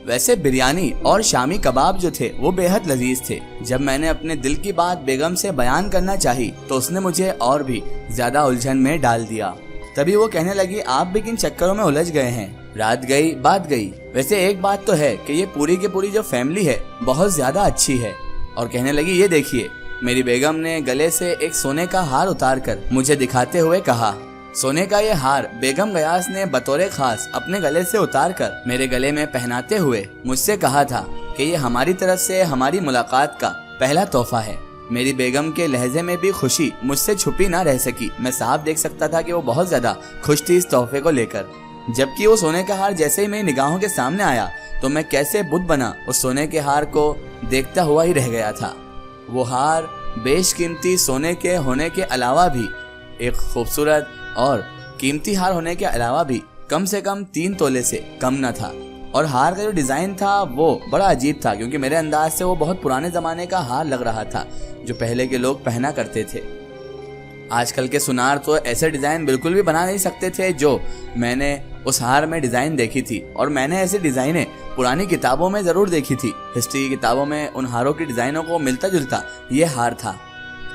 वैसे बिरयानी और शामी कबाब जो थे वो बेहद लजीज थे। जब मैंने अपने दिल की बात बेगम से बयान करना चाही तो उसने मुझे और भी ज्यादा उलझन में डाल दिया। तभी वो कहने लगी, आप भी किन चक्करों में उलझ गए हैं, रात गई बात गई। वैसे एक बात तो है कि ये पूरी की पूरी जो फैमिली है बहुत ज्यादा अच्छी है। और कहने लगी, ये देखिए। मेरी बेगम ने गले से एक सोने का हार उतार कर मुझे दिखाते हुए कहा। सोने का ये हार बेगम गयास ने बतौर खास अपने गले से उतार कर मेरे गले में पहनाते हुए मुझसे कहा था कि ये हमारी तरफ से हमारी मुलाकात का पहला तोहफा है। मेरी बेगम के लहजे में भी खुशी मुझसे छुपी ना रह सकी। मैं साफ देख सकता था कि वो बहुत ज्यादा खुश थी इस तोहफे को लेकर। जबकि वो सोने का हार जैसे ही मेरी निगाहों के सामने आया तो मैं कैसे बुत बना उस सोने के हार को देखता हुआ ही रह गया था। वो हार बेशकीमती सोने के होने के अलावा भी एक खूबसूरत और कीमती हार होने के अलावा भी कम से कम 3 तोले से कम न था। और हार का जो डिजाइन था वो बड़ा अजीब था, क्योंकि मेरे अंदाज से वो बहुत पुराने जमाने का हार लग रहा था जो पहले के लोग पहना करते थे। आजकल के सुनार तो ऐसे डिजाइन बिल्कुल भी बना नहीं सकते थे जो मैंने उस हार में डिजाइन देखी थी। और मैंने ऐसी डिजाइनें पुरानी किताबों में जरूर देखी थी। हिस्ट्री की किताबों में उन हारों की डिजाइनों को मिलता जुलता ये हार था।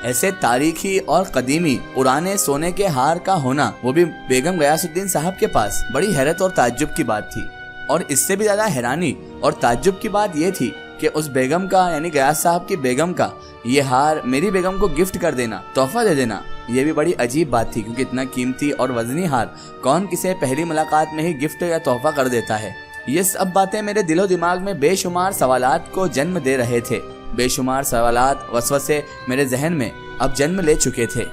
ऐसे तारीखी और कदीमी पुराने सोने के हार का होना, वो भी बेगम गयासुद्दीन साहब के पास, बड़ी हैरत और ताज्जुब की बात थी। और इससे भी ज्यादा हैरानी और ताज्जुब की बात ये थी कि उस बेगम का यानी गयास साहब की बेगम का ये हार मेरी बेगम को गिफ्ट कर देना, तोहफा दे देना, ये भी बड़ी अजीब बात थी। क्योंकि इतना कीमती और वजनी हार कौन किसे पहली मुलाकात में ही गिफ्ट या तोहफा कर देता है। ये सब बातें मेरे दिलो दिमाग में बेशुमार सवालात को जन्म दे रहे थे। बेशुमार सवालात वसवसे मेरे जहन में अब जन्म ले चुके थे।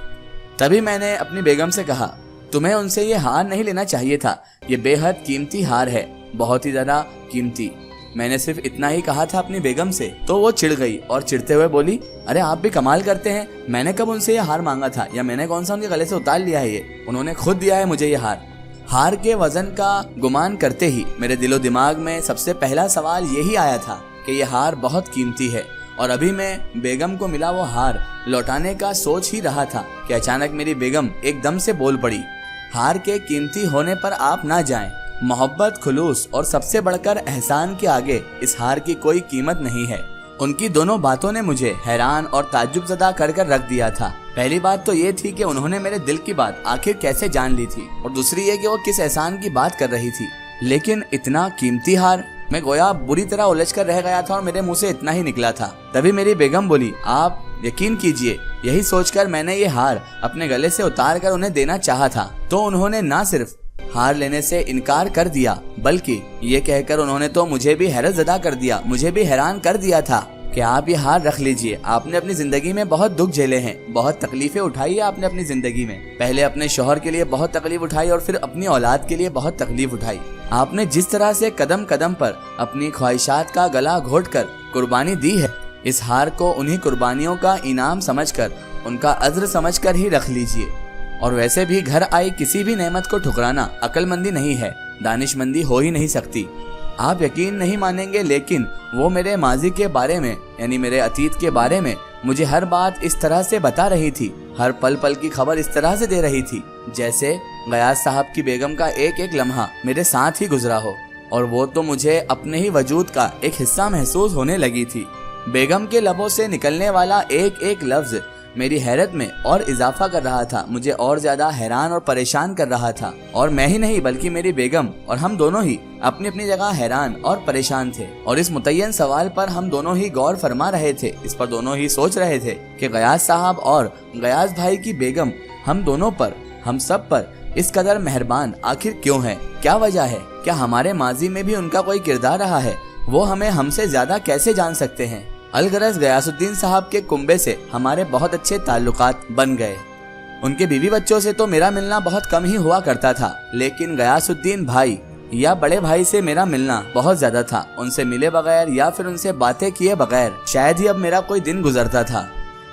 तभी मैंने अपनी बेगम से कहा, तुम्हें उनसे ये हार नहीं लेना चाहिए था, ये बेहद कीमती हार है, बहुत ही ज्यादा कीमती। मैंने सिर्फ इतना ही कहा था अपनी बेगम से। तो वो चिढ़ गई और चिढ़ते हुए बोली, अरे आप भी कमाल करते हैं, मैंने कब उनसे ये हार मांगा था, या मैंने कौन सा उनके गले से उतार लिया है, ये उन्होंने खुद दिया है मुझे ये हार। हार के वजन का गुमान करते ही मेरे दिलो दिमाग में सबसे पहला सवाल यही आया था कि ये हार बहुत कीमती है। और अभी मैं बेगम को मिला वो हार लौटाने का सोच ही रहा था कि अचानक मेरी बेगम एकदम से बोल पड़ी, हार के कीमती होने पर आप ना जाएं। मोहब्बत, खुलूस और सबसे बढ़कर एहसान के आगे इस हार की कोई कीमत नहीं है। उनकी दोनों बातों ने मुझे हैरान और ताज्जुबज़दा कर रख दिया था। पहली बात तो ये थी कि उन्होंने मेरे दिल की बात आखिर कैसे जान ली थी, और दूसरी ये कि वो किस एहसान की बात कर रही थी। लेकिन इतना कीमती हार, मैं गोया बुरी तरह उलझ कर रह गया था और मेरे मुंह से इतना ही निकला था। तभी मेरी बेगम बोली, आप यकीन कीजिए, यही सोचकर मैंने ये हार अपने गले से उतार कर उन्हें देना चाहा था, तो उन्होंने ना सिर्फ हार लेने से इनकार कर दिया, बल्कि ये कहकर उन्होंने तो मुझे भी हैरत ज़दा कर दिया, मुझे भी हैरान कर दिया था कि आप ये हार रख लीजिए। आपने अपनी जिंदगी में बहुत दुख झेले हैं, बहुत तकलीफें उठाई है आपने अपनी जिंदगी में। पहले अपने शौहर के लिए बहुत तकलीफ उठाई और फिर अपनी औलाद के लिए बहुत तकलीफ उठाई। आपने जिस तरह से कदम कदम पर अपनी ख्वाहिशात का गला घोटकर कुर्बानी दी है, इस हार को उन्हीं कुर्बानियों का इनाम समझकर, उनका अज्र समझकर ही रख लीजिए। और वैसे भी घर आई किसी भी नेमत को ठुकराना अक्लमंदी नहीं है, दानिशमंदी हो ही नहीं सकती। आप यकीन नहीं मानेंगे, लेकिन वो मेरे माजी के बारे में यानी मेरे अतीत के बारे में मुझे हर बात इस तरह से बता रही थी, हर पल पल की खबर इस तरह से दे रही थी जैसे गयास साहब की बेगम का एक एक लम्हा मेरे साथ ही गुजरा हो, और वो तो मुझे अपने ही वजूद का एक हिस्सा महसूस होने लगी थी। बेगम के लबों से निकलने वाला एक एक लफ्ज मेरी हैरत में और इजाफा कर रहा था, मुझे और ज्यादा हैरान और परेशान कर रहा था। और मैं ही नहीं बल्कि मेरी बेगम और हम दोनों ही अपनी अपनी जगह हैरान और परेशान थे। और इस मुतय्यन सवाल पर हम दोनों ही गौर फरमा रहे थे, इस पर दोनों ही सोच रहे थे कि गयास साहब और गयास भाई की बेगम हम दोनों पर, हम सब पर इस कदर मेहरबान आखिर क्यों है, क्या वजह है, क्या हमारे माजी में भी उनका कोई किरदार रहा है, वो हमें हमसे ज्यादा कैसे जान सकते हैं। अलगरज गयासुद्दीन साहब के कुंबे से हमारे बहुत अच्छे ताल्लुकात बन गए। उनके बीवी बच्चों से तो मेरा मिलना बहुत कम ही हुआ करता था, लेकिन गयासुद्दीन भाई या बड़े भाई से मेरा मिलना बहुत ज्यादा था। उनसे मिले बगैर या फिर उनसे बातें किए बगैर शायद ही अब मेरा कोई दिन गुजरता था।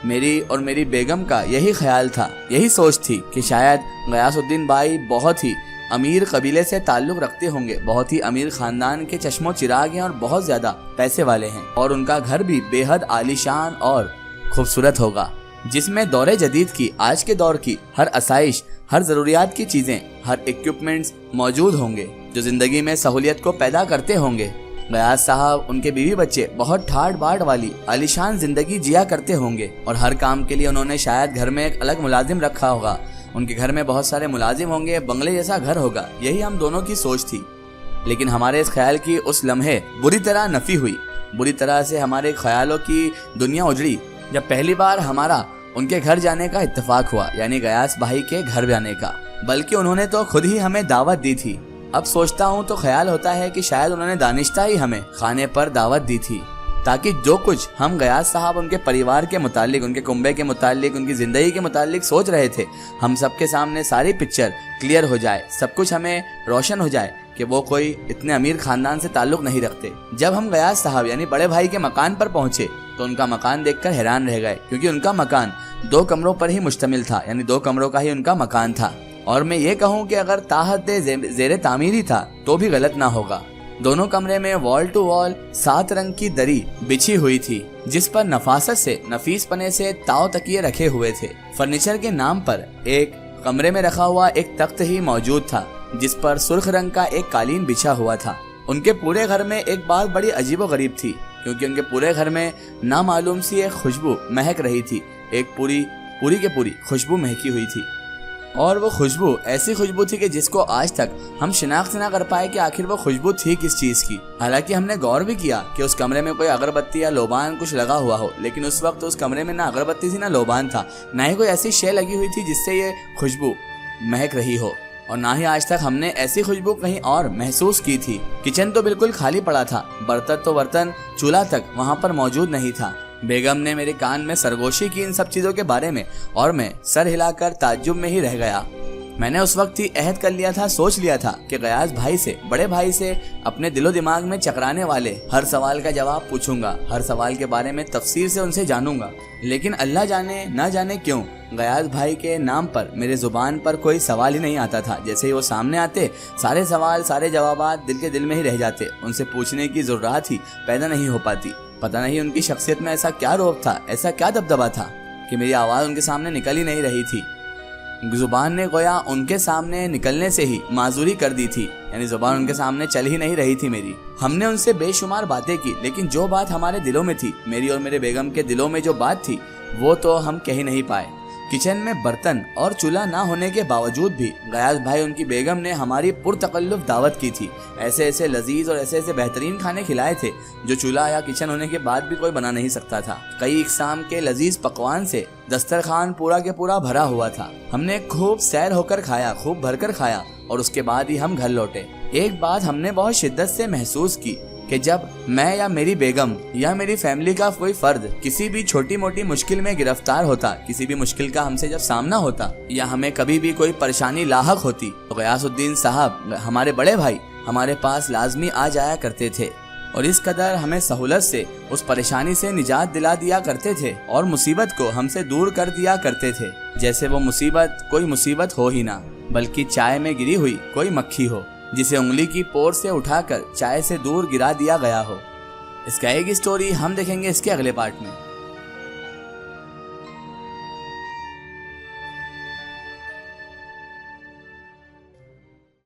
मेरी और मेरी बेगम का यही ख्याल था, यही सोच थी कि शायद गयासुद्दीन भाई बहुत ही अमीर कबीले से ताल्लुक रखते होंगे, बहुत ही अमीर खानदान के चश्मो चिराग हैं और बहुत ज्यादा पैसे वाले हैं, और उनका घर भी बेहद आलीशान और खूबसूरत होगा, जिसमें दौरे जदीद की, आज के दौर की हर आसाइश, हर जरूरियात की चीजें, हर इक्विपमेंट्स मौजूद होंगे जो जिंदगी में सहूलियत को पैदा करते होंगे। गयास साहब, उनके बीवी बच्चे बहुत ठाट बाट वाली आलीशान जिंदगी जिया करते होंगे और हर काम के लिए उन्होंने शायद घर में एक अलग मुलाजिम रखा होगा। उनके घर में बहुत सारे मुलाजिम होंगे, बंगले जैसा घर होगा। यही हम दोनों की सोच थी। लेकिन हमारे इस ख्याल की उस लम्हे बुरी तरह नफी हुई। बुरी तरह से हमारे ख्यालों की दुनिया उजड़ी जब पहली बार हमारा उनके घर जाने का इत्तेफाक हुआ, यानी गयास भाई के घर जाने का। बल्कि उन्होंने तो खुद ही हमें दावत दी थी। अब सोचता हूँ तो ख्याल होता है कि शायद उन्होंने दानिश्ता ही हमें खाने पर दावत दी थी, ताकि जो कुछ हम गयास साहब उनके परिवार के मुतालिक, उनके कुंबे के मुतालिक, उनकी जिंदगी के मुतालिक सोच रहे थे, हम सबके सामने सारी पिक्चर क्लियर हो जाए, सब कुछ हमें रोशन हो जाए कि वो कोई इतने अमीर खानदान से ताल्लुक नहीं रखते। जब हम गयास साहब यानी बड़े भाई के मकान पर पहुंचे तो उनका मकान देखकर हैरान रह गए, क्योंकि उनका मकान 2 कमरों पर ही मुश्तमिल था, यानी 2 कमरों का ही उनका मकान था। और मैं ये कहूँ कि अगर ताहत ज़ेरे तामीर ही था तो भी गलत ना होगा। दोनों कमरे में वॉल टू वॉल 7 रंग की दरी बिछी हुई थी, जिस पर नफासत से, नफीस पने से ताव तकिए रखे हुए थे। फर्नीचर के नाम पर एक कमरे में रखा हुआ एक तख्त ही मौजूद था, जिस पर सुर्ख रंग का एक कालीन बिछा हुआ था। उनके पूरे घर में एक बात बड़ी अजीब व गरीब थी, क्योंकि उनके पूरे घर में नामालूम सी एक खुशबू महक रही थी। एक पूरी के पूरी खुशबू महकी हुई थी, और वो खुशबू ऐसी खुशबू थी कि जिसको आज तक हम शिनाख्त ना कर पाए कि आखिर वो खुशबू थी किस चीज की। हालांकि हमने गौर भी किया कि उस कमरे में कोई अगरबत्ती या लोबान कुछ लगा हुआ हो, लेकिन उस वक्त उस कमरे में ना अगरबत्ती थी, ना लोबान था, ना ही कोई ऐसी शे लगी हुई थी जिससे ये खुशबू महक रही हो, और ना ही आज तक हमने ऐसी खुशबू कहीं और महसूस की थी। किचन तो बिल्कुल खाली पड़ा था, बर्तन, चूल्हा तक वहाँ पर मौजूद नहीं था। बेगम ने मेरे कान में सरगोशी की इन सब चीजों के बारे में, और मैं सर हिलाकर ताज्जुब में ही रह गया। मैंने उस वक्त ही अहद कर लिया था, सोच लिया था कि गयास भाई से, बड़े भाई से अपने दिलो दिमाग में चकराने वाले हर सवाल का जवाब पूछूंगा, हर सवाल के बारे में तफसीर से उनसे जानूंगा। लेकिन अल्लाह जाने ना जाने क्यों गयास भाई के नाम पर मेरे जुबान पर कोई सवाल ही नहीं आता था। जैसे ही वो सामने आते, सारे सवाल, सारे जवाबात दिल के दिल में ही रह जाते। उनसे पूछने की ज़रूरत ही पैदा नहीं हो पाती। पता नहीं उनकी शख्सियत में ऐसा क्या रोब था, ऐसा क्या दबदबा था कि मेरी आवाज़ उनके सामने निकल ही नहीं रही थी। जुबान ने गोया उनके सामने निकलने से ही माजूरी कर दी थी, यानी जुबान उनके सामने चल ही नहीं रही थी मेरी। हमने उनसे बेशुमार बातें की, लेकिन जो बात हमारे दिलों में थी, मेरी और मेरे बेगम के दिलों में जो बात थी, वो तो हम कह ही नहीं पाए। किचन में बर्तन और चूल्हा ना होने के बावजूद भी गयास भाई उनकी बेगम ने हमारी पुरतकल्लुफ दावत की थी। ऐसे ऐसे लजीज और ऐसे ऐसे बेहतरीन खाने खिलाए थे जो चूल्हा या किचन होने के बाद भी कोई बना नहीं सकता था। कई इकसाम के लजीज पकवान से दस्तरखान पूरा के पूरा भरा हुआ था। हमने खूब सैर होकर खाया, खूब भरकर खाया, और उसके बाद ही हम घर लौटे। एक बात हमने बहुत शिद्दत से महसूस की कि जब मैं या मेरी बेगम या मेरी फैमिली का कोई फर्द किसी भी छोटी मोटी मुश्किल में गिरफ्तार होता, किसी भी मुश्किल का हमसे जब सामना होता, या हमें कभी भी कोई परेशानी लाहक होती, तो गयासुद्दीन साहब, हमारे बड़े भाई, हमारे पास लाजमी आ जाया करते थे और इस कदर हमें सहूलत से उस परेशानी से निजात दिला दिया करते थे और मुसीबत को हमसे दूर कर दिया करते थे, जैसे वो मुसीबत कोई मुसीबत हो ही ना, बल्कि चाय में गिरी हुई कोई मक्खी हो जिसे उंगली की पोर से उठाकर चाय से दूर गिरा दिया गया हो। इसका एक स्टोरी हम देखेंगे इसके अगले पार्ट में।